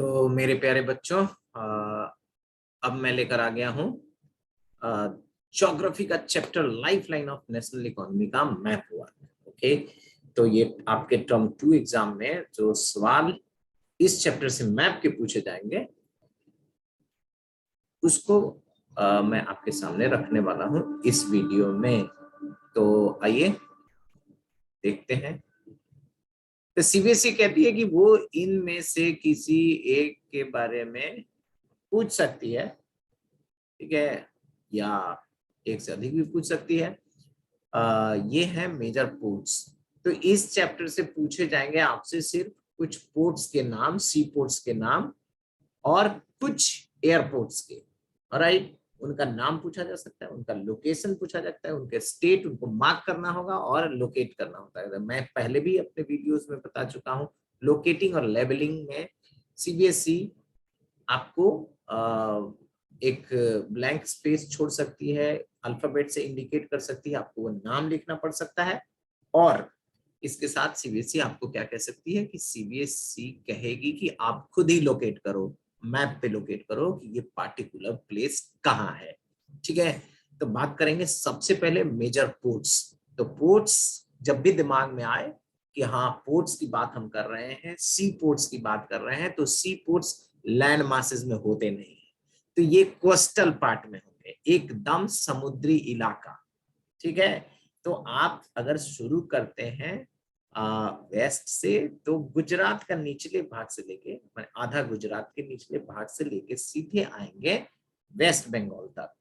तो मेरे प्यारे बच्चों, अब मैं लेकर आ गया हूँ ज्योग्राफी का chapter life line of national economy का मैप हुआ। ओके, तो ये आपके टर्म 2 एग्जाम में जो सवाल इस चैप्टर से मैप के पूछे जाएंगे उसको मैं आपके सामने रखने वाला हूँ इस वीडियो में। तो आइए देखते हैं। तो सीबीएसई कहती है कि वो इनमें से किसी एक के बारे में पूछ सकती है, ठीक है, या एक से अधिक भी पूछ सकती है। ये है मेजर पोर्ट्स। तो इस चैप्टर से पूछे जाएंगे आपसे सिर्फ कुछ पोर्ट्स के नाम, सी पोर्ट्स के नाम और कुछ एयरपोर्ट्स के। राइट, उनका नाम पूछा जा सकता है, उनका लोकेशन पूछा जाता है, उनके स्टेट उनको मार्क करना होगा और लोकेट करना होता है। मैं पहले भी अपने वीडियोस में बता चुका हूँ, लोकेटिंग और लेबलिंग में सीबीएसई आपको एक ब्लैंक स्पेस छोड़ सकती है, अल्फाबेट से इंडिकेट कर सकती है, आपको वो नाम लिखना पड़ सकता है। और इसके साथ सीबीएसई आपको क्या कह सकती है कि सीबीएसई कहेगी कि आप खुद ही लोकेट करो, मैप पे लोकेट करो कि ये पार्टिकुलर प्लेस कहाँ है। ठीक है, तो बात करेंगे सबसे पहले मेजर पोर्ट्स। तो पोर्ट्स जब भी दिमाग में आए कि हाँ पोर्ट्स की बात हम कर रहे हैं, सी पोर्ट्स की बात कर रहे हैं, तो सी पोर्ट्स लैंड मासेस में होते नहीं, तो ये कोस्टल पार्ट में होंगे, एकदम समुद्री इलाका। ठीक है, तो आप अगर शुरू करते हैं वेस्ट से, तो गुजरात का निचले भाग से लेके आधा गुजरात के निचले भाग से लेके सीधे आएंगे वेस्ट बंगाल तक।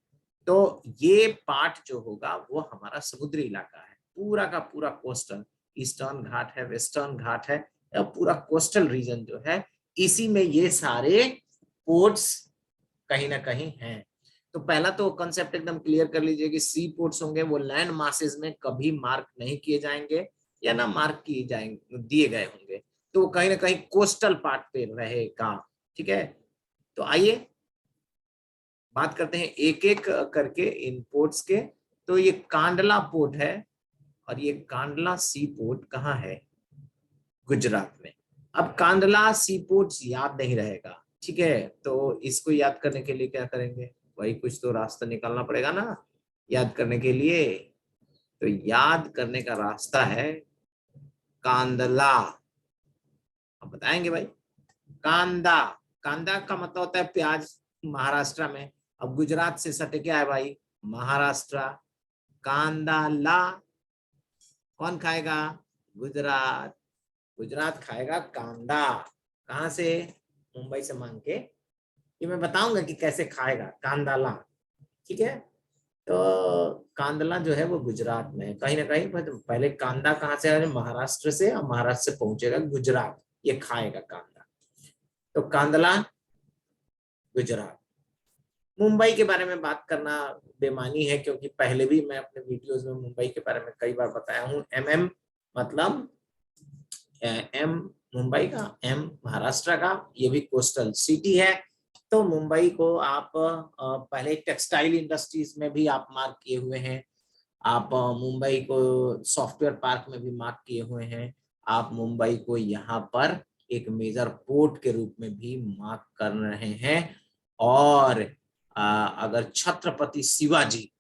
तो ये पार्ट जो होगा वो हमारा समुद्री इलाका है, पूरा का पूरा कोस्टल, ईस्टर्न घाट है, वेस्टर्न घाट है, पूरा कोस्टल रीजन जो है, इसी में ये सारे पोर्ट्स कहीं ना कहीं हैं। तो पहला तो कॉन्सेप्ट एकदम क्लियर कर लीजिए कि सी पोर्ट्स होंगे वो लैंड मासेस में कभी मार्क नहीं किए जाएंगे या ना मार्क किए जाएंगे, दिए गए होंगे, तो कहीं ना कहीं कोस्टल पार्ट पे रहेगा। ठीक है, तो आइए बात करते हैं एक एक करके इन पोर्ट्स के। तो ये कांडला पोर्ट है और ये कांडला सी पोर्ट कहाँ है? गुजरात में। अब कांडला सी पोर्ट याद नहीं रहेगा, ठीक है, तो इसको याद करने के लिए क्या करेंगे, वही कुछ तो रास्ता निकालना पड़ेगा ना याद करने के लिए। तो याद करने का रास्ता है कांदला। अब बताएंगे भाई, कांदा, कांदा का मतलब होता है प्याज महाराष्ट्र में। अब गुजरात से सटे क्या है भाई? महाराष्ट्र। कांदा ला कौन खाएगा? गुजरात। गुजरात खाएगा कांदा। कहां से? मुंबई से मांग के। ये मैं बताऊंगा कि कैसे खाएगा कांदाला। ठीक है, तो कांदला जो है वो गुजरात में है कहीं ना कहीं। पहले कांदा कहाँ से आया? महाराष्ट्र से, और महाराष्ट्र से पहुंचेगा गुजरात, ये खाएगा कांदा। तो कांदला गुजरात। मुंबई के बारे में बात करना बेमानी है, क्योंकि पहले भी मैं अपने वीडियोस में मुंबई के बारे में कई बार बताया हूँ। एमएम मतलब एम मुंबई का, एम महाराष्ट्र का, ये भी कोस्टल सिटी है। तो मुंबई को आप पहले टेक्सटाइल इंडस्ट्रीज में भी आप मार्क किए हुए हैं, आप मुंबई को सॉफ्टवेयर पार्क में भी मार्क किए हुए हैं, आप मुंबई को यहाँ पर एक मेजर पोर्ट के रूप में भी मार्क कर रहे हैं। और अगर छत्रपति शिवाजी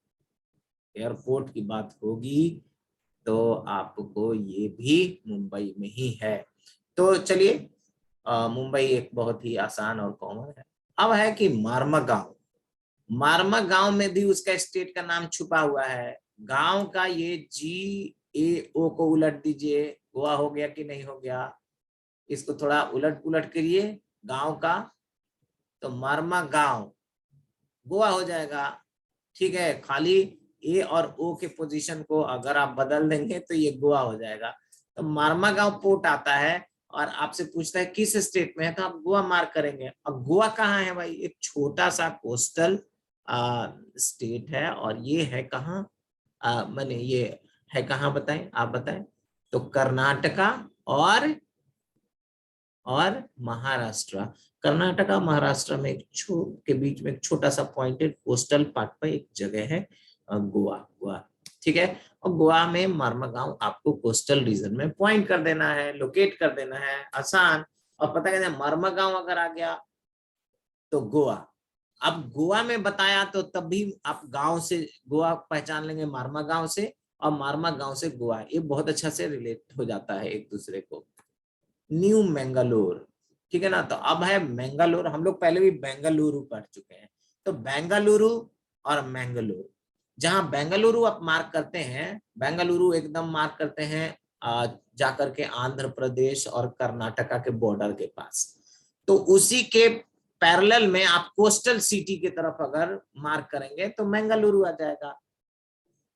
एयरपोर्ट की बात होगी तो आपको ये भी मुंबई में ही है। तो चलिए, मुंबई एक बहुत ही आसान और कॉमन है। अब है कि मारमागांव। मारमागांव में भी उसका स्टेट का नाम छुपा हुआ है। गांव का ये GAO को उलट दीजिए, गोवा हो गया कि नहीं हो गया? इसको थोड़ा उलट पुलट करिए, गांव का, तो मारमागांव गोवा हो जाएगा। ठीक है, खाली ए और ओ के पोजीशन को अगर आप बदल देंगे तो ये गोवा हो जाएगा। तो मारमागांव पोर्ट आता है और आपसे पूछता है किस स्टेट में है, तो आप गोवा मार्क करेंगे। अब गोवा कहाँ है भाई? एक छोटा सा कोस्टल स्टेट है, और ये है कहाँ? मैंने ये है कहाँ बताएं, आप बताएं। तो कर्नाटका और महाराष्ट्र। कर्नाटका महाराष्ट्र में के बीच में एक छोटा सा पॉइंटेड कोस्टल पार्ट पर एक जगह है गोवा। गोवा, ठीक है, और गोवा में मारमागांव आपको कोस्टल रीजन में पॉइंट कर देना है, लोकेट कर देना है, आसान। और पता कहते हैं मर्मगांव अगर आ गया तो गोवा। अब गोवा में बताया तो तब भी आप गांव से गोवा पहचान लेंगे मारमा गांव से, और मारमा गांव से गोवा, ये बहुत अच्छा से रिलेट हो जाता है एक दूसरे को। न्यू मैंगलोर, ठीक है ना। तो अब है मैंगलोर, हम लोग पहले भी बेंगलुरु पढ़ चुके हैं। तो बेंगलुरु और मैंगलोर, जहां बेंगलुरु आप मार्क करते हैं, बेंगलुरु एकदम मार्क करते हैं जाकर के आंध्र प्रदेश और कर्नाटका के बॉर्डर के पास। तो उसी के पैरेलल में आप कोस्टल सिटी की तरफ अगर मार्क करेंगे तो मैंगलुरु आ जाएगा,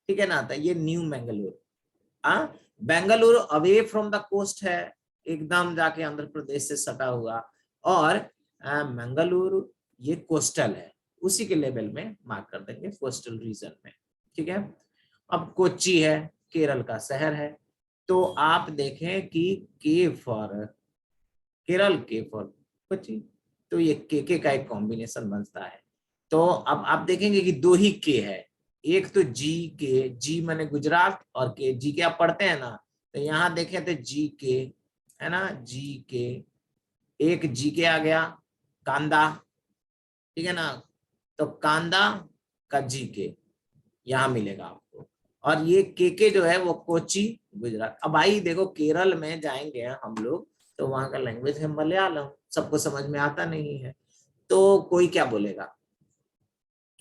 ठीक है ना। तो ये new Mangalore. Bengaluru away from the coast है, एकदम जाके आंध्र प्रदेश से सटा हुआ, और मंगलुरु ये कोस्टल है, उसी के लेवल में मार्क कर देंगे, कोस्टल रीजन में, ठीक है। अब कोच्चि है, केरल का शहर है। तो आप देखें कि के फॉर केरल, के फॉर कोच्चि, तो ये के का एक कॉम्बिनेशन बनता है। तो अब आप देखेंगे कि दो ही के है, एक तो जी के, जी माने गुजरात, और के जी के आप पढ़ते हैं ना, तो यहाँ देखें तो जी के है ना, जी के, एक जी के आ गया, कांदा, ठीक है ना। तो कांदा का जी के यहाँ मिलेगा आपको, और ये के जो है वो कोची गुजरात। अब भाई देखो केरल में जाएंगे हम लोग तो वहां का लैंग्वेज है मलयालम, सबको समझ में आता नहीं है, तो कोई क्या बोलेगा,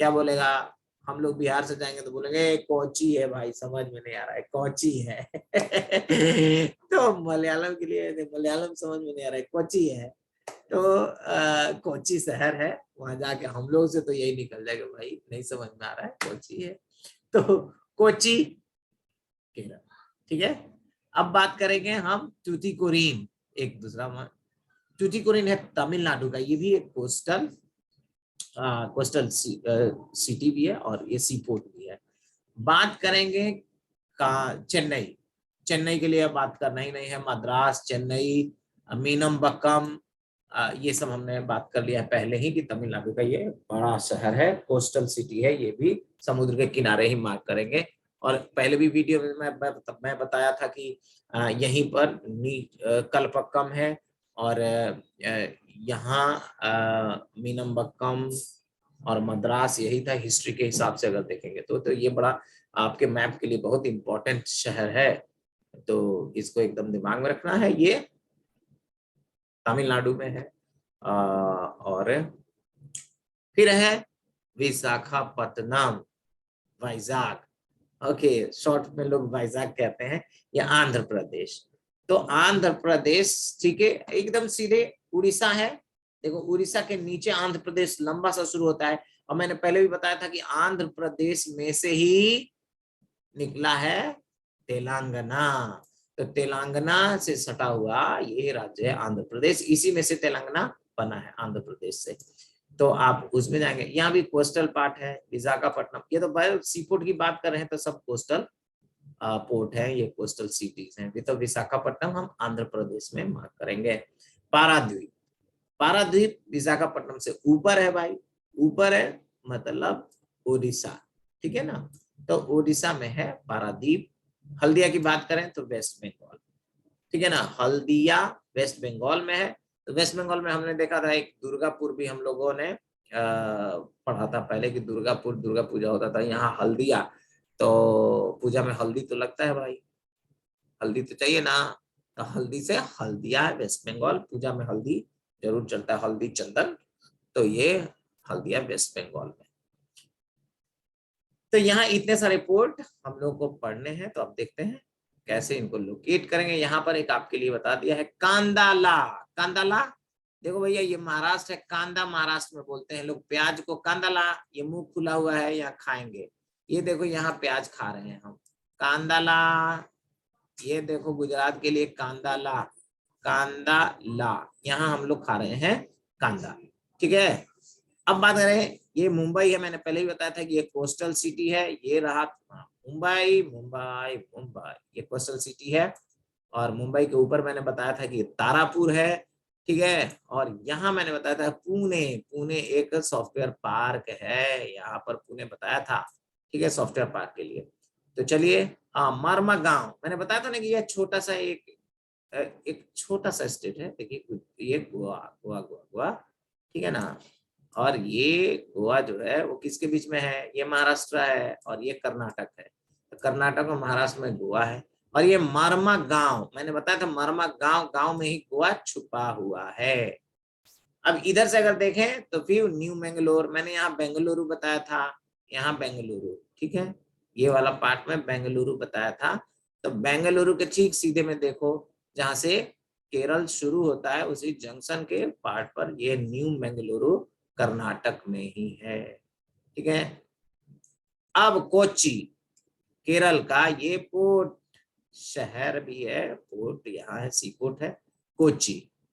क्या बोलेगा। हम लोग बिहार से जाएंगे तो बोलेंगे कोची है भाई, समझ में नहीं आ रहा है, कोची है। तो मलयालम के लिए मलयालम समझ में नहीं आ रहा है, कोची है। तो कोची शहर है, वहां जाके हम लोग से तो यही निकल जाएगा भाई, नहीं समझ में आ रहा है, कोची है। तो कोची केरल, ठीक है। अब बात करेंगे हम टूटीकोरिन, एक दूसरा टूटीकोरिन है तमिलनाडु का, ये भी एक कोस्टल सिटी भी है और ये सी पोर्ट भी है। बात करेंगे का चेन्नई, चेन्नई के लिए बात करना ही नहीं है, मद्रास, चेन्नई, मीनमबक्कम, ये सब हमने बात कर लिया है पहले ही कि तमिलनाडु का ये बड़ा शहर है, कोस्टल सिटी है, ये भी समुद्र के किनारे ही मार्क करेंगे। और पहले भी वीडियो में मैं बताया था कि यहीं पर कलपक्कम है, और यहाँ मीनमबक्कम और मद्रास यही था हिस्ट्री के हिसाब से अगर देखेंगे तो ये बड़ा आपके मैप के लिए बहुत इंपॉर्टेंट शहर है, तो इसको एकदम दिमाग में रखना है, ये तमिलनाडु में है। और फिर है विशाखापट्टनम, वाइजाग, ओके, शॉर्ट में लोग वाइजाग कहते हैं, ये आंध्र प्रदेश। तो आंध्र प्रदेश, ठीक है, एकदम सीधे उड़ीसा है, देखो उड़ीसा के नीचे आंध्र प्रदेश लंबा सा शुरू होता है, और मैंने पहले भी बताया था कि आंध्र प्रदेश में से ही निकला है तेलंगाना। तो तेलंगाना से सटा हुआ ये राज्य है आंध्र प्रदेश, इसी में से तेलंगाना बना है आंध्र प्रदेश से। तो आप उसमें जाएंगे, यहाँ भी कोस्टल पार्ट है, विशाखापट्टनम, ये तो सी पोर्ट की बात कर रहे हैं तो सब कोस्टल पोर्ट है, ये कोस्टल सिटीज हैं। तो विशाखापट्टनम हम आंध्र प्रदेश में मार्क करेंगे। पाराद्वीप, पाराद्वीप विशाखापट्टनम से ऊपर है भाई, ऊपर है मतलब उड़ीसा, ठीक है ना। तो उड़ीसा में है पारादीप। हल्दिया की बात करें तो वेस्ट बंगाल, ठीक है ना, हल्दिया वेस्ट बंगाल में है। तो वेस्ट बंगाल में हमने देखा था एक दुर्गापुर भी हम लोगों ने पढ़ा था पहले कि दुर्गापुर दुर्गा पूजा होता था, यहाँ हल्दिया, तो पूजा में हल्दी तो लगता है भाई, हल्दी तो चाहिए ना, तो हल्दी से हल्दिया है वेस्ट बंगाल, पूजा में हल्दी जरूर चलता है, हल्दी चंदन, तो ये हल्दिया वेस्ट बंगाल में। तो यहाँ इतने सारे पोर्ट हम लोग को पढ़ने हैं, तो अब देखते हैं कैसे इनको लोकेट करेंगे। यहाँ पर एक आपके लिए बता दिया है कांदाला, कांदाला, देखो भैया ये महाराष्ट्र है, कांदा महाराष्ट्र में बोलते हैं लोग, प्याज को कांदाला, ये मुंह खुला हुआ है यहाँ खाएंगे, ये देखो यहाँ प्याज खा रहे हैं हम, कांदाला। ये देखो गुजरात के लिए कांदाला, कांदाला, यहाँ हम लोग खा रहे हैं कांदा, ठीक है। अब बात करें, ये मुंबई है, मैंने पहले ही बताया था कि ये कोस्टल सिटी है, ये रहा मुंबई, मुंबई मुंबई, ये कोस्टल सिटी है। और मुंबई के ऊपर मैंने बताया था कि तारापुर है, ठीक है। और यहाँ मैंने बताया था पुणे, पुणे एक सॉफ्टवेयर पार्क है, यहाँ पर पुणे बताया था, ठीक है, सॉफ्टवेयर पार्क के लिए। तो चलिए, मारमा गांव मैंने बताया था ना कि यह छोटा सा एक एक छोटा सा स्टेट है, देखिए ये गोवा गोवा गोवा गोवा, ठीक है ना। और ये गोवा जो है वो किसके बीच में है, ये महाराष्ट्र है और ये कर्नाटक है। तो कर्नाटक और महाराष्ट्र में गोवा है। और ये मरमा गांव, मैंने बताया था मरमा गांव, गांव में ही गोवा छुपा हुआ है। अब इधर से अगर देखें तो फिर न्यू मैंगलोर, मैंने यहाँ बेंगलुरु बताया था, यहाँ बेंगलुरु, ठीक है, ये वाला पार्ट में बेंगलुरु बताया था। तो बेंगलुरु के ठीक सीधे में देखो, जहां से केरल शुरू होता है उसी जंक्शन के पार्ट पर ये न्यू मैंगलुरु कर्नाटक में ही है, ठीक है। अब कोच्चि केरल का ये पोर्ट शहर भी है, पोर्ट यहाँ है, सी पोर्ट है कोच्चि,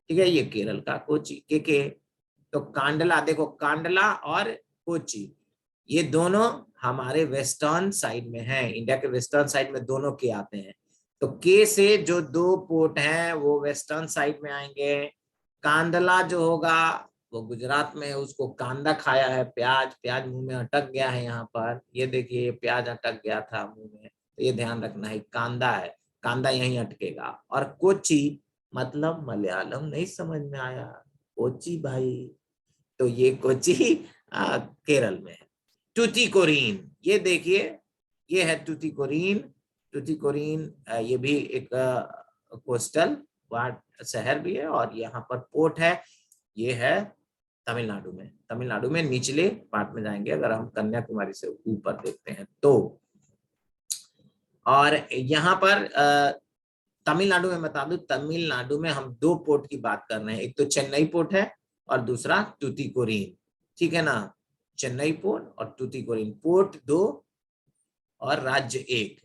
ठीक है, ये केरल का कोच्चि के। तो कांडला देखो, कांडला और कोच्चि ये दोनों हमारे वेस्टर्न साइड में है, इंडिया के वेस्टर्न साइड में दोनों के आते हैं। तो के से जो दो पोर्ट हैं वो वेस्टर्न साइड में आएंगे। कांडला जो होगा वो गुजरात में है, उसको कांदा खाया है, प्याज, प्याज मुंह में अटक गया है, यहाँ पर ये देखिए प्याज अटक गया था मुंह में, तो ये ध्यान रखना है, कांदा है, कांदा यहीं अटकेगा। और कोच्चि मतलब मलयालम नहीं समझ में आया, कोच्चि भाई, तो ये कोच्चि केरल में है। टुटीकोरिन, ये देखिए ये है टुटीकोरिन, टुटीकोरिन ये भी एक कोस्टल शहर भी है और यहाँ पर पोर्ट है। ये है तमिलनाडु में, तमिलनाडु में निचले पार्ट में जाएंगे अगर हम कन्याकुमारी से ऊपर देखते हैं तो। और यहाँ पर तमिलनाडु में बता दूं, तमिलनाडु में हम दो पोर्ट की बात कर रहे हैं, एक तो चेन्नई पोर्ट है और दूसरा टुटीकोरिन, ठीक है ना। चेन्नई पोर्ट और टुटीकोरिन, पोर्ट दो और राज्य एक।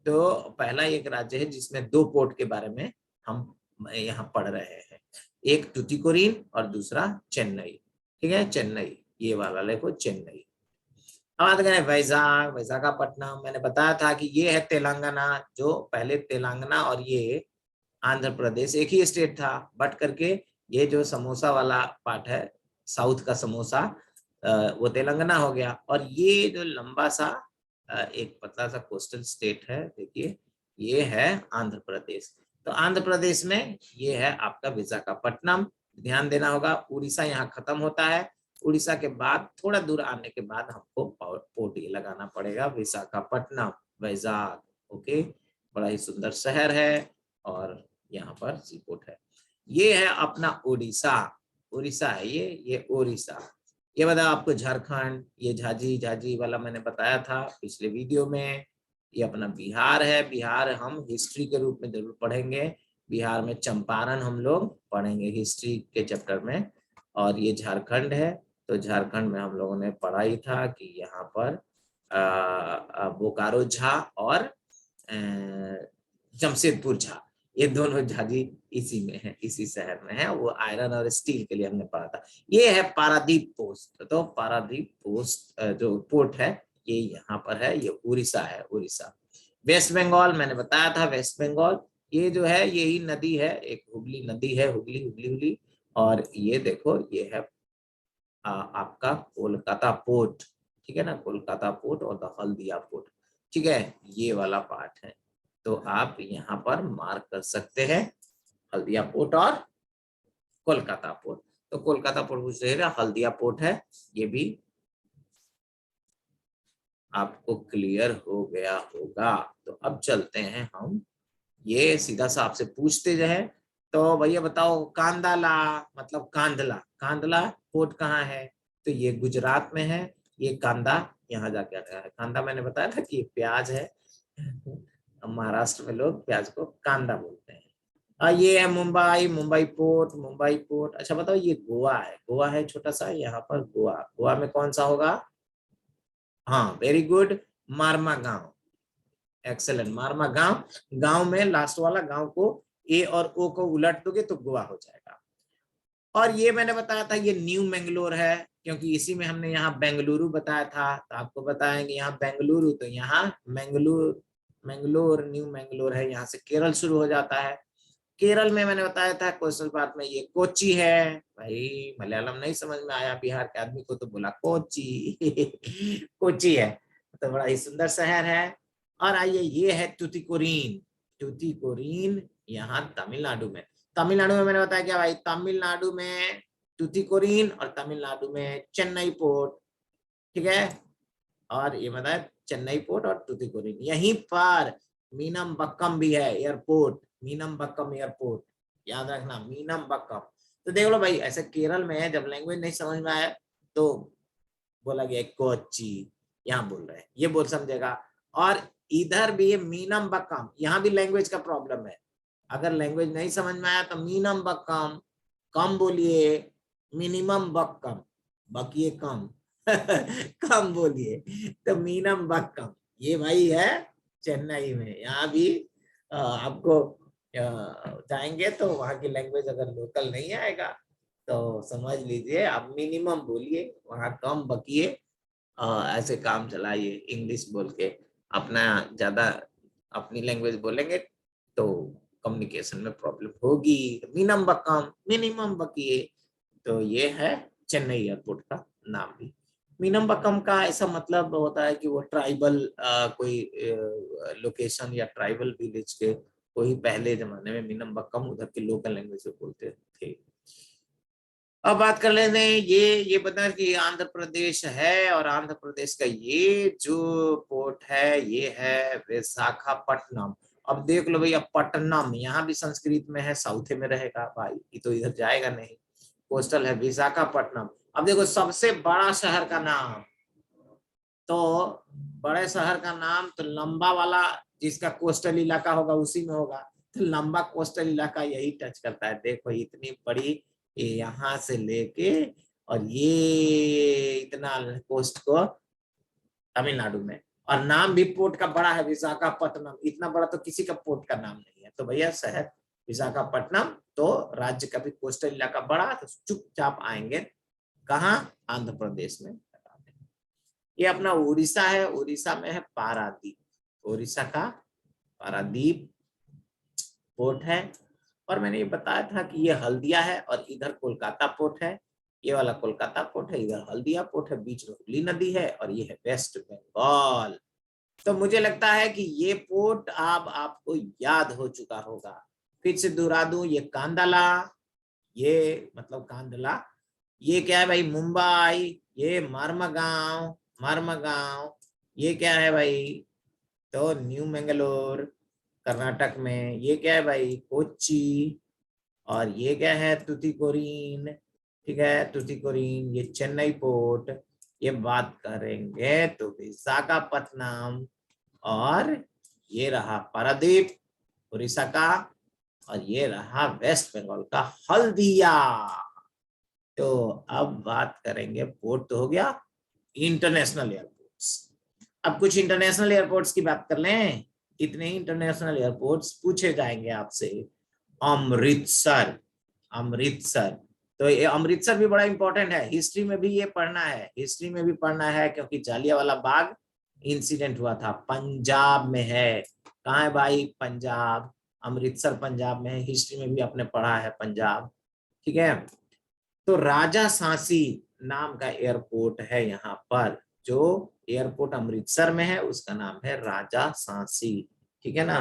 तो पहला एक राज्य है जिसमें दो पोर्ट के बारे में हम यहाँ पढ़ रहे हैं, एक टुटीकोरिन और दूसरा चेन्नई, ठीक है, चेन्नई, ये वाला देखो चेन्नई। अब बात करें वैजाग, विशाखापट्टनम, मैंने बताया था कि ये है तेलंगाना, जो पहले तेलंगाना और ये आंध्र प्रदेश एक ही स्टेट था, बट करके ये जो समोसा वाला पार्ट है, साउथ का समोसा, वो तेलंगाना हो गया। और ये जो लंबा सा एक पतला सा कोस्टल स्टेट है, देखिए ये है आंध्र प्रदेश। तो आंध्र प्रदेश में ये है आपका विशाखापट्टनम, ध्यान देना होगा। उड़ीसा यहाँ खत्म होता है, उड़ीसा के बाद थोड़ा दूर आने के बाद हमको पोर्ट लगाना पड़ेगा, विशाखापट्टनम, वैजाग, ओके। बड़ा ही सुंदर शहर है और यहाँ पर सी पोर्ट है। ये है अपना उड़ीसा, उड़ीसा है ये उड़ीसा। ये बताओ आपको झारखंड, ये झाजी, झाजी वाला मैंने बताया था पिछले वीडियो में। ये अपना बिहार है, बिहार हम हिस्ट्री के रूप में जरूर पढ़ेंगे, बिहार में चंपारण हम लोग पढ़ेंगे हिस्ट्री के चैप्टर में। और ये झारखंड है, तो झारखंड में हम लोगों ने पढ़ा ही था कि यहाँ पर बोकारो झा और जमशेदपुर झा, ये दोनों झाजी इसी में है, इसी शहर में है, वो आयरन और स्टील के लिए हमने पढ़ा था। ये है पारादीप पोस्ट, तो पारादीप पोस्ट जो पोर्ट है ये यहाँ पर है, ये उड़ीसा है, उड़ीसा। वेस्ट बंगाल मैंने बताया था, वेस्ट बंगाल ये जो है यही नदी है, एक हुगली नदी है, हुगली हुगली हुगली। और ये देखो ये है आपका कोलकाता पोर्ट, ठीक है ना, कोलकाता पोर्ट और द हल्दिया पोर्ट, ठीक है, ये वाला पार्ट है। तो आप यहाँ पर मार्क कर सकते हैं हल्दिया पोर्ट और कोलकाता पोर्ट। तो कोलकाता पोर्ट पूछ रहे हैं, हल्दिया पोर्ट है, ये भी आपको क्लियर हो गया होगा। तो अब चलते हैं हम, ये सीधा सा आपसे पूछते जाए, तो भैया बताओ कांदाला मतलब कांधला, कांधला पोर्ट कहाँ है, तो ये गुजरात में है। ये कांदा यहाँ जाके आता है, कांदा मैंने बताया था कि प्याज है, महाराष्ट्र में लोग प्याज को कांदा बोलते हैं। ये है मुंबई, मुंबई पोर्ट, मुंबई पोर्ट। अच्छा बताओ ये गोवा है, गोवा है छोटा सा यहाँ पर, गोवा, गोवा में कौन सा होगा, हाँ वेरी गुड, मारमा गांव, एक्सेलेंट, मारमा गांव। गांव में लास्ट वाला गांव को ए और ओ को उलट दोगे तो गोवा हो जाएगा। और ये मैंने बताया था ये न्यू मैंगलोर है, क्योंकि इसी में हमने यहाँ बेंगलुरु बताया था, तो आपको बताएंगे यहाँ बेंगलुरु, तो यहाँ मैंगलोर, मैंगलोर न्यू मैंगलोर है, यहाँ से केरल शुरू हो जाता है। केरल में मैंने बताया था कोस्टल पार्ट में ये कोच्चि है, भाई मलयालम नहीं समझ में आया बिहार के आदमी को तो बोला कोच्चि कोच्चि है, तो बड़ा ही सुंदर शहर है। और आइए ये है टुटीकोरिन, टुटीकोरिन यहाँ तमिलनाडु में। तमिलनाडु में मैंने बताया क्या भाई, तमिलनाडु में टुटीकोरिन और तमिलनाडु में चेन्नई पोर्ट, ठीक है। और ये बताया चेन्नई पोर्ट और टुटीकोरिन, यहीं पर मीनमबक्कम भी है एयरपोर्ट, मीनमबक्कम एयरपोर्ट, याद रखना मीनमबक्कम। तो देख लो भाई, ऐसे केरल में है, जब लैंग्वेज नहीं समझ में आया तो बोला गया कोच्चि, यहाँ बोल रहे हैं, ये बोल समझेगा। और इधर भी ये मीनमबक्कम, यहाँ भी लैंग्वेज का प्रॉब्लम है। अगर लैंग्वेज नहीं समझ में आया तो मीनमबक्कम, कम बोलिए, मिनिमम बक्कम, बकिए कम कम बोलिए, तो मीनमबक्कम ये भाई है चेन्नई में। यहाँ भी आपको जाएंगे तो वहां की लैंग्वेज अगर लोकल नहीं आएगा तो समझ लीजिए आप मिनिमम बोलिए, वहां कम बकिए, ऐसे काम चलाइए। इंग्लिश बोल के अपना ज्यादा अपनी लैंग्वेज बोलेंगे तो कम्युनिकेशन में प्रॉब्लम होगी। मिनिमम बकिए, तो ये है चेन्नई एयरपोर्ट का नाम भी। मीनमबक्कम का ऐसा मतलब होता है कि वो ट्राइबल कोई लोकेशन या ट्राइबल विलेज के कोई पहले जमाने में मीनमबक्कम उधर के लोकल लैंग्वेज में बोलते थे। अब बात कर लेते हैं, ये बता कि आंध्र प्रदेश है, और आंध्र प्रदेश का ये जो पोर्ट है ये है विशाखापट्टनम। अब देख लो भैया, पट्टनम यहाँ भी संस्कृत में है, साउथ में रहेगा भाई, ये तो इधर जाएगा नहीं। कोस्टल है विशाखापट्टनम। अब देखो सबसे बड़ा शहर का नाम, तो बड़े शहर का नाम तो लंबा वाला जिसका कोस्टल इलाका होगा उसी में होगा, तो लंबा कोस्टल इलाका यही टच करता है। देखो इतनी बड़ी, यहाँ से लेके और ये इतना कोस्ट को तमिलनाडु में, और नाम भी पोर्ट का बड़ा है विशाखापट्टनम, इतना बड़ा तो किसी का पोर्ट का नाम नहीं है। तो भैया शहर विशाखापट्टनम, तो राज्य का भी कोस्टल इलाका बड़ा, तो चुपचाप आएंगे कहाँ, आंध्र प्रदेश में। ये अपना उड़ीसा है, उड़ीसा में है पारादीप, उड़ीसा का पारादीप पोर्ट है। और मैंने ये बताया था कि ये हल्दिया है और इधर कोलकाता पोर्ट है, ये वाला कोलकाता पोर्ट है, इधर हल्दिया पोर्ट है, बीच में हुगली नदी है, और ये है वेस्ट बंगाल। तो मुझे लगता है कि ये पोर्ट अब आपको याद हो चुका होगा। फिर से दोहरा दूं, ये कांदला, ये मतलब कांदला, ये क्या है भाई मुंबई, ये मरमगांव, मरमगांव, ये क्या है भाई, तो न्यू मैंगलोर कर्नाटक में, ये क्या है भाई कोच्चि, और ये क्या है तुतीकोरीन, ठीक है तुतीकोरीन, ये चेन्नई पोर्ट। ये बात करेंगे तो विशाखापट्टनम, और ये रहा पारादीप उड़ीसा का, और ये रहा वेस्ट बंगाल का हल्दिया। तो अब बात करेंगे, पोर्ट तो हो गया, इंटरनेशनल एयरपोर्ट्स। अब कुछ इंटरनेशनल एयरपोर्ट्स की बात कर लें। कितने इंटरनेशनल एयरपोर्ट्स पूछे जाएंगे आपसे। अमृतसर, अमृतसर, तो ये अमृतसर भी बड़ा इंपॉर्टेंट है, हिस्ट्री में भी ये पढ़ना है, हिस्ट्री में भी पढ़ना है, क्योंकि जालियांवाला बाग इंसिडेंट हुआ था, पंजाब में है। कहाँ है भाई, पंजाब, अमृतसर पंजाब में है, हिस्ट्री में भी आपने पढ़ा है पंजाब, ठीक है। तो राजा सांसी नाम का एयरपोर्ट है यहाँ पर, जो एयरपोर्ट अमृतसर में है उसका नाम है राजा सांसी, ठीक है ना।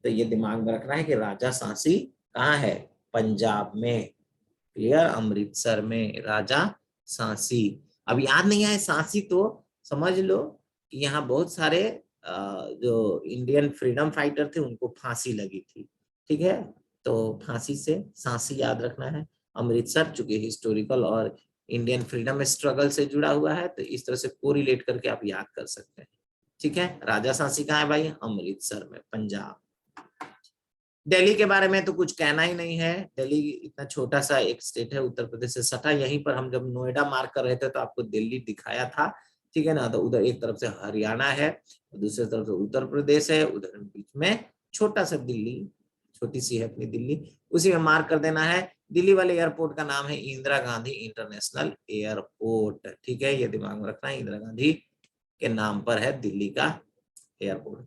तो ये दिमाग में रखना है कि राजा सांसी कहाँ है, पंजाब में, क्लियर, अमृतसर में राजा सांसी। अब याद नहीं आए सांसी तो समझ लो कि यहाँ बहुत सारे जो इंडियन फ्रीडम फाइटर थे उनको फांसी लगी थी, ठीक है। तो फांसी से सांसी याद रखना है। अमृतसर चूंकि हिस्टोरिकल और इंडियन फ्रीडम स्ट्रगल से जुड़ा हुआ है, तो इस तरह से कोरिलेट करके आप याद कर सकते हैं, ठीक है। राजा सांसी कहाँ है भाई, अमृतसर में, पंजाब। दिल्ली के बारे में तो कुछ कहना ही नहीं है, दिल्ली इतना छोटा सा एक स्टेट है, उत्तर प्रदेश से सटा। यहीं पर हम जब नोएडा मार्क कर रहे थे तो आपको दिल्ली दिखाया था, ठीक है ना। तो उधर एक तरफ से हरियाणा है, दूसरी तरफ से उत्तर प्रदेश है, उधर बीच में छोटा सा दिल्ली, छोटी सी है अपनी दिल्ली, उसी में मार्क कर देना है। दिल्ली वाले एयरपोर्ट का नाम है इंदिरा गांधी इंटरनेशनल एयरपोर्ट, ठीक है, ये दिमाग में रखना है, इंदिरा गांधी के नाम पर है दिल्ली का एयरपोर्ट।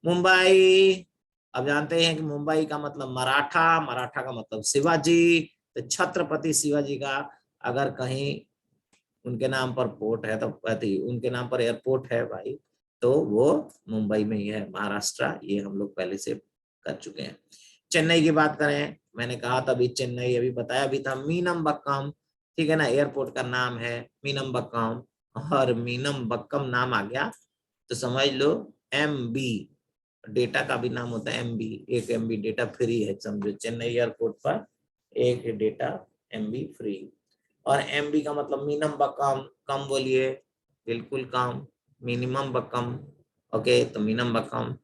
मुंबई, अब जानते हैं कि मुंबई का मतलब मराठा, मराठा का मतलब शिवाजी, तो छत्रपति शिवाजी का अगर कहीं उनके नाम पर पोर्ट है तो उनके नाम पर एयरपोर्ट है भाई, तो वो मुंबई में ही है, महाराष्ट्र, ये हम लोग पहले से कर चुके हैं। चेन्नई की बात करें, मैंने कहा था अभी चेन्नई, अभी बताया भी था मीनमबक्कम, ठीक है ना, एयरपोर्ट का नाम है मीनमबक्कम, और मीनमबक्कम नाम आ गया तो समझ लो MB, डेटा का भी नाम होता है MB, 1 MB डेटा फ्री है, समझो चेन्नई एयरपोर्ट पर 1 डेटा MB फ्री। और MB का मतलब मीनमबक्कम, कम बोलिए, बिल्कुल कम, मिनिमम बक्कम, ओके, तो मीनमबक्कम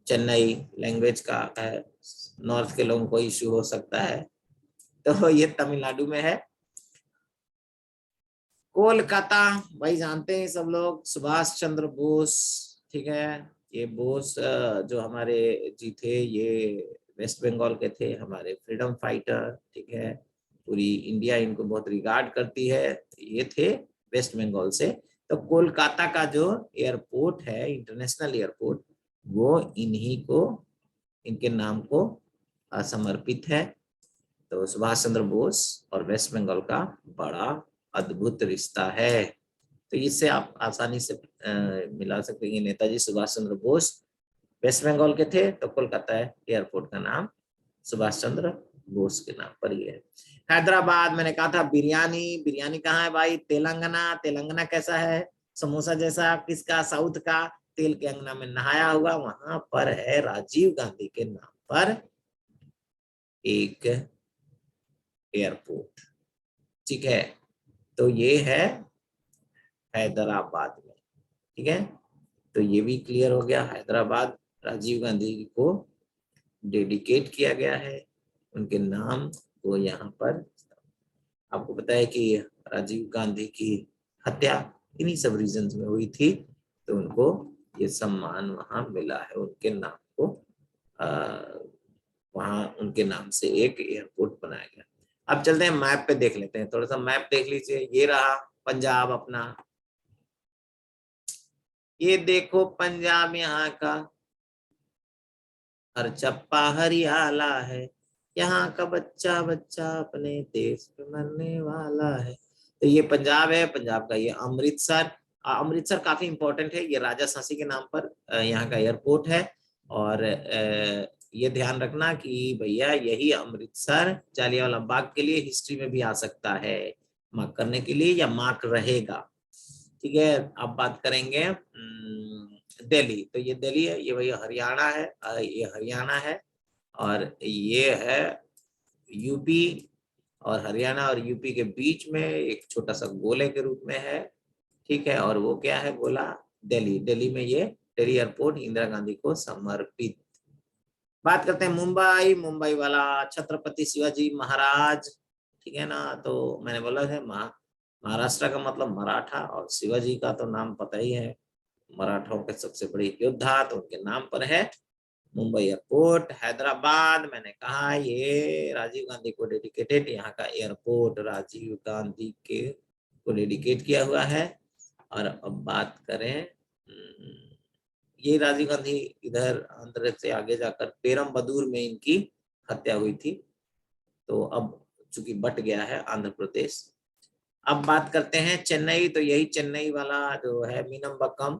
चेन्नई लैंग्वेज का है, नॉर्थ के लोगों को इश्यू हो सकता है, तो ये तमिलनाडु में है। कोलकाता, भाई जानते हैं सब लोग, सुभाष चंद्र बोस, ठीक है, ये बोस जो हमारे जी थे, ये वेस्ट बंगाल के थे, हमारे फ्रीडम फाइटर, ठीक है, पूरी इंडिया इनको बहुत रिगार्ड करती है, ये थे वेस्ट बंगाल से। तो कोलकाता का जो एयरपोर्ट है, इंटरनेशनल एयरपोर्ट, वो इन्हीं को, इनके नाम को समर्पित है। तो सुभाष चंद्र बोस और वेस्ट बंगाल का बड़ा अद्भुत रिश्ता है, तो इससे आप आसानी से मिला सकते हैं। नेताजी सुभाष चंद्र बोस वेस्ट बंगाल के थे, तो कोलकाता एयरपोर्ट का नाम सुभाष चंद्र बोस के नाम पर ही है। हैदराबाद, मैंने कहा था बिरयानी, बिरयानी कहाँ है भाई, तेलंगाना, तेलंगाना कैसा है, समोसा जैसा, किसका, साउथ का, तेल के अंगना में नहाया हुआ, वहां पर है राजीव गांधी के नाम पर एक एयरपोर्ट, ठीक है, तो ये है हैदराबाद में, ठीक है, तो ये भी क्लियर हो गया, हैदराबाद राजीव गांधी को डेडिकेट किया गया है, उनके नाम को यहाँ पर। आपको पता है कि राजीव गांधी की हत्या इन्हीं सब रीजंस में हुई थी, तो उनको ये सम्मान वहां मिला है, उनके नाम को वहां उनके नाम से एक एयरपोर्ट बनाया गया। अब चलते हैं मैप पे, देख लेते हैं, थोड़ा सा मैप देख लीजिए, ये रहा पंजाब अपना, ये देखो पंजाब यहाँ का, हर चप्पा हरियाला है, यहाँ का बच्चा बच्चा अपने देश पे मरने वाला है। तो ये पंजाब है, पंजाब का ये अमृतसर, अमृतसर काफी इंपॉर्टेंट है, ये राजा सांसी के नाम पर यहाँ का एयरपोर्ट है। और ये ध्यान रखना कि भैया यही अमृतसर जालियांवाला बाग के लिए हिस्ट्री में भी आ सकता है, मार्क करने के लिए, या मार्क रहेगा, ठीक है। अब बात करेंगे दिल्ली, तो ये दिल्ली है, ये भैया हरियाणा है, ये हरियाणा है, और ये है यूपी, और हरियाणा और यूपी के बीच में एक छोटा सा गोले के रूप में है, ठीक है, और वो क्या है गोला, दिल्ली, दिल्ली में ये दिल्ली एयरपोर्ट इंदिरा गांधी को समर्पित। बात करते हैं मुंबई, मुंबई वाला छत्रपति शिवाजी महाराज, ठीक है ना, तो मैंने बोला है महाराष्ट्र का मतलब मराठा, और शिवाजी का तो नाम पता ही है, मराठाओं के सबसे बड़े योद्धा, तो उनके नाम पर है मुंबई एयरपोर्ट। हैदराबाद, मैंने कहा ये राजीव गांधी को डेडिकेटेड, यहाँ का एयरपोर्ट राजीव गांधी के को डेडिकेट किया हुआ है। और अब बात करें, ये राजीव गांधी इधर आंध्र से आगे जाकर पेरम्बदूर में इनकी हत्या हुई थी, तो अब चूंकि बट गया है आंध्र प्रदेश। अब बात करते हैं चेन्नई, तो यही चेन्नई वाला जो है मीनमबक्कम,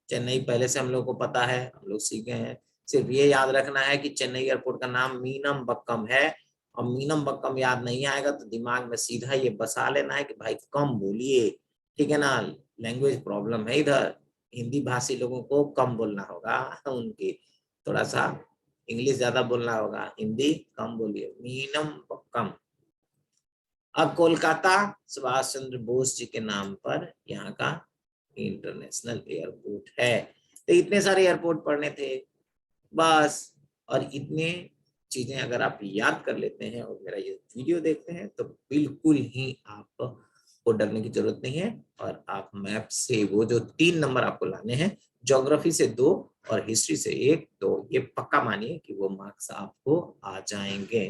चेन्नई पहले से हम लोग को पता है, हम लोग सीखे हैं, सिर्फ ये याद रखना है कि चेन्नई एयरपोर्ट का नाम मीनमबक्कम है, और मीनमबक्कम याद नहीं आएगा तो दिमाग में सीधा ये बसा लेना है कि भाई कम बोलिए, ठीक है ना, लैंग्वेज प्रॉब्लम है इधर, हिंदी भाषी लोगों को कम बोलना होगा, उनकी थोड़ा सा इंग्लिश ज्यादा बोलना होगा, हिंदी कम बोलिए, मीनमबक्कम। अब कोलकाता सुभाष चंद्र बोस जी के नाम पर यहाँ का इंटरनेशनल एयरपोर्ट है। तो इतने सारे एयरपोर्ट पढ़ने थे बस, और इतने चीजें अगर आप याद कर लेते हैं और मेरा ये वीडियो देखते हैं तो बिल्कुल ही आपको डरने की जरूरत नहीं है, और आप मैप से वो जो 3 नंबर आपको लाने हैं, ज्योग्राफी से 2 और हिस्ट्री से 1, तो ये पक्का मानिए कि वो मार्क्स आपको आ जाएंगे।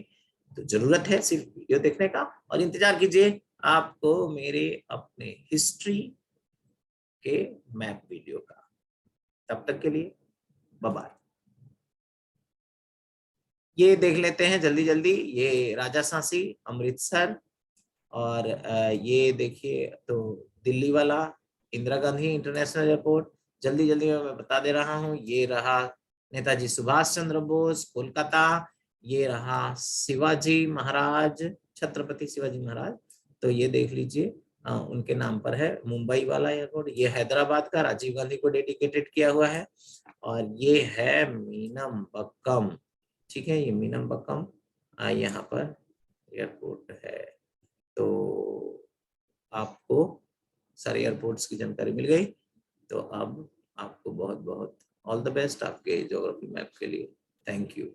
तो जरूरत है सिर्फ वीडियो देखने का, और इंतजार कीजिए आपको मेरे अपने हिस्ट्री के मैप वीडियो का। तब तक के लिए बाय बाय। ये देख लेते हैं जल्दी जल्दी, ये राजा सांसी अमृतसर, और ये देखिए तो दिल्ली वाला इंदिरा गांधी इंटरनेशनल एयरपोर्ट, जल्दी जल्दी मैं बता दे रहा हूँ, ये रहा नेताजी सुभाष चंद्र बोस कोलकाता, ये रहा शिवाजी महाराज, छत्रपति शिवाजी महाराज। तो ये देख लीजिए उनके नाम पर है मुंबई वाला एयरपोर्ट। ये हैदराबाद का राजीव गांधी को डेडिकेटेड किया हुआ है। और ये है मीनमबक्कम, ठीक है, ये मीनमबक्कम यहाँ पर एयरपोर्ट है। तो आपको सारे एयरपोर्ट्स की जानकारी मिल गई। तो अब आपको बहुत बहुत ऑल द बेस्ट आपके ज्योग्राफी मैप के लिए। Thank you.